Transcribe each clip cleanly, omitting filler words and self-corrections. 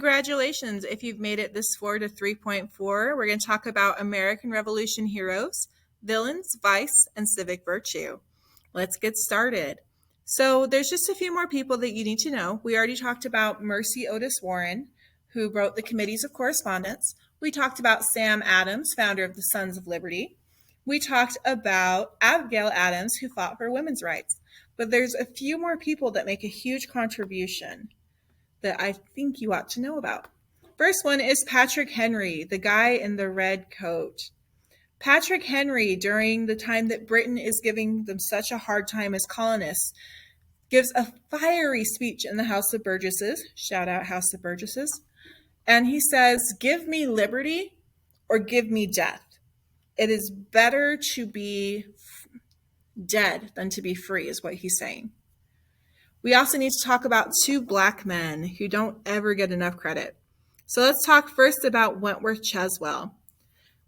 Congratulations if you've made it this far to 3.4. We're going to talk about American Revolution heroes, villains, vice, and civic virtue. Let's get started. So there's just a few more people that you need to know. We already talked about Mercy Otis Warren, who wrote the Committees of Correspondence. We talked about Sam Adams, founder of the Sons of Liberty. We talked about Abigail Adams, who fought for women's rights. But there's a few more people that make a huge contribution that I think you ought to know about. First one is Patrick Henry, the guy in the red coat. Patrick Henry, during the time that Britain is giving them such a hard time as colonists, gives a fiery speech in the House of Burgesses. Shout out House of Burgesses. And he says, "Give me liberty or give me death. It is better to be dead than to be free," is what he's saying. We also need to talk about two black men who don't ever get enough credit. So let's talk first about Wentworth Cheswell.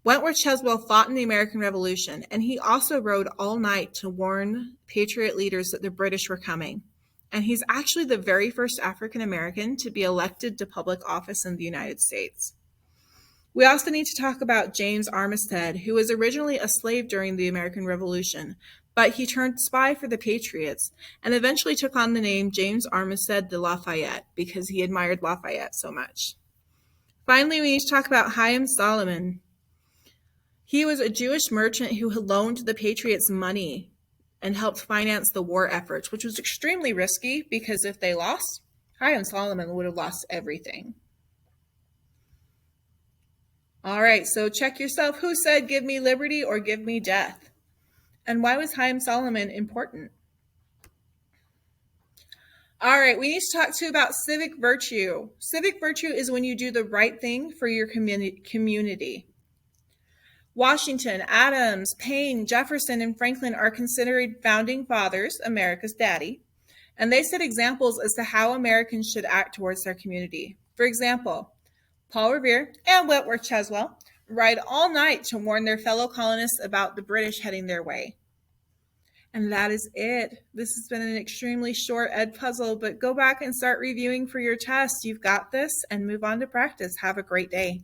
Wentworth Cheswell fought in the American Revolution, and he also rode all night to warn Patriot leaders that the British were coming. And he's actually the very first African American to be elected to public office in the United States. We also need to talk about James Armistead, who was originally a slave during the American Revolution, but he turned spy for the Patriots and eventually took on the name James Armistead de Lafayette because he admired Lafayette so much. Finally, we need to talk about Haym Salomon. He was a Jewish merchant who loaned the Patriots money and helped finance the war efforts, which was extremely risky because if they lost, Haym Salomon would have lost everything. All right, so check yourself. Who said give me liberty or give me death? And why was Haym Salomon important? All right, we need to talk too about civic virtue. Civic virtue is when you do the right thing for your community. Washington, Adams, Paine, Jefferson, and Franklin are considered founding fathers, America's daddy, and they set examples as to how Americans should act towards their community. For example, Paul Revere and Wentworth Cheswell ride all night to warn their fellow colonists about the British heading their way. And that is it. This has been an extremely short ed puzzle, but go back and start reviewing for your test. You've got this, and move on to practice. Have a great day.